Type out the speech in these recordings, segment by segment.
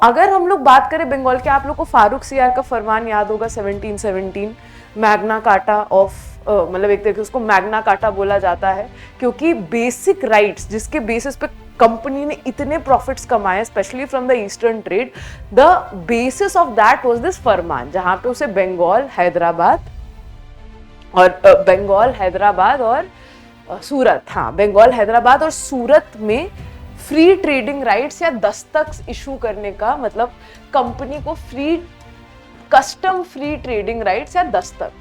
अगर हम लोग बात करें बंगाल के, आप लोग को फारूक सियार का फरमान याद होगा 1717, मैग्ना कार्टा ऑफ, मतलब एक तरीके से उसको मैग्ना कार्टा बोला जाता है, क्योंकि बेसिक राइट्स जिसके बेसिस पे कंपनी ने इतने प्रॉफिट्स कमाए specially from the eastern trade, the basis of that was this फरमान, जहां पे उसे बंगाल, हैदराबाद और सूरत, हाँ बंगाल, हैदराबाद और सूरत में फ्री ट्रेडिंग राइट्स या दस्तक इशू करने का, मतलब कंपनी को free custom free trading rights या दस्तक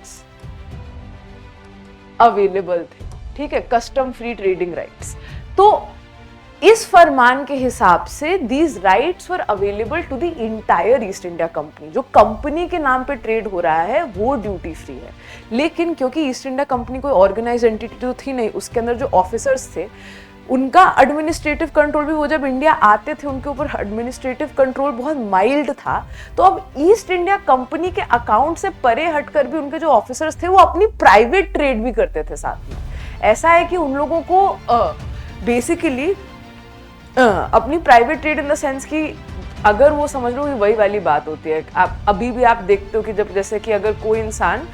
अवेलेबल थे, ठीक है, कस्टम फ्री ट्रेडिंग राइट्स। तो इस फरमान के हिसाब से these rights were available to the entire East India Company. जो कंपनी के नाम पे ट्रेड हो रहा है वो ड्यूटी फ्री है, लेकिन क्योंकि ईस्ट इंडिया कंपनी कोई ऑर्गेनाइज एंटिटी तो थी नहीं, उसके अंदर जो ऑफिसर्स थे उनका एडमिनिस्ट्रेटिव कंट्रोल भी, वो जब इंडिया आते थे उनके ऊपर एडमिनिस्ट्रेटिव कंट्रोल बहुत माइल्ड था। तो अब ईस्ट इंडिया कंपनी के अकाउंट से परे हटकर भी उनके जो ऑफिसर्स थे वो अपनी प्राइवेट ट्रेड भी करते थे साथ में। ऐसा है कि उन लोगों को बेसिकली अपनी private trade in the sense कि अगर वो समझ लो कि वही वाली बात होती है, आप अभी भी आप देखते हो कि जब जैसे कि अगर कोई इंसान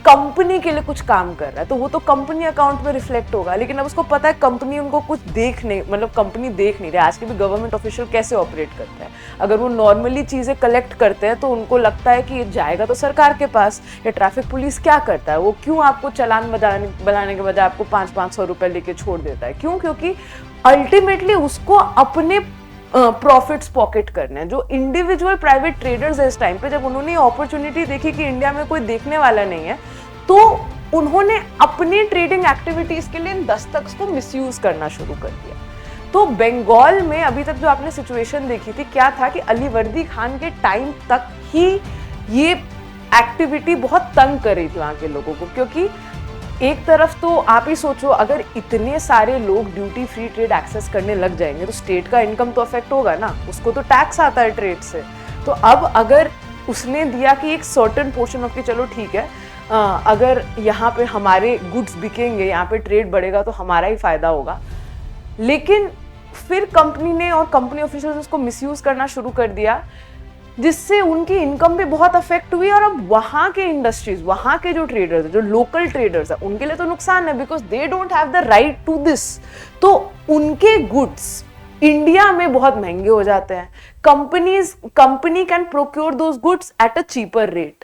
कंपनी के लिए कुछ काम कर रहा है तो वो तो कंपनी अकाउंट में रिफ्लेक्ट होगा, लेकिन अब उसको पता है कंपनी उनको कुछ देख नहीं, मतलब कंपनी देख नहीं रही। आज के भी गवर्नमेंट ऑफिशियल कैसे ऑपरेट करते हैं, अगर वो नॉर्मली चीज़ें कलेक्ट करते हैं तो उनको लगता है कि ये जाएगा तो सरकार के पास। या ट्रैफिक पुलिस क्या करता है, वो क्यों आपको चालान बनाने के बजाय आपको 500-500 रुपए लेके छोड़ देता है, क्यों? क्योंकि अल्टीमेटली उसको अपने प्रॉफिट्स पॉकेट करने हैं। जो इंडिविजुअल प्राइवेट ट्रेडर्स है इस टाइम पे, जब उन्होंने अपॉर्चुनिटी देखी कि इंडिया में कोई देखने वाला नहीं है, तो उन्होंने अपनी ट्रेडिंग एक्टिविटीज के लिए इन दस्तक को मिसयूज करना शुरू कर दिया। तो बंगाल में अभी तक जो आपने सिचुएशन देखी थी, क्या था कि अली वर्दी खान के टाइम तक ही ये एक्टिविटी बहुत तंग कर रही थी वहां के लोगों को, क्योंकि एक तरफ तो आप ही सोचो, अगर इतने सारे लोग ड्यूटी फ्री ट्रेड एक्सेस करने लग जाएंगे तो स्टेट का इनकम तो अफेक्ट होगा ना, उसको तो टैक्स आता है ट्रेड से। तो अब अगर उसने दिया कि एक सर्टेन पोर्शन ऑफ, कि चलो ठीक है, अगर यहाँ पे हमारे गुड्स बिकेंगे, यहाँ पे ट्रेड बढ़ेगा तो हमारा ही फायदा होगा, लेकिन फिर कंपनी ने और कंपनी ऑफिसर्स उसको मिसयूज करना शुरू कर दिया, जिससे उनकी इनकम भी बहुत अफेक्ट हुई। और अब वहां के इंडस्ट्रीज, वहां के जो ट्रेडर्स है, जो लोकल ट्रेडर्स है, उनके लिए तो नुकसान है, because they don't have the right to this. तो उनके गुड्स इंडिया में बहुत महंगे हो जाते हैं। Company can procure those goods at a cheaper rate,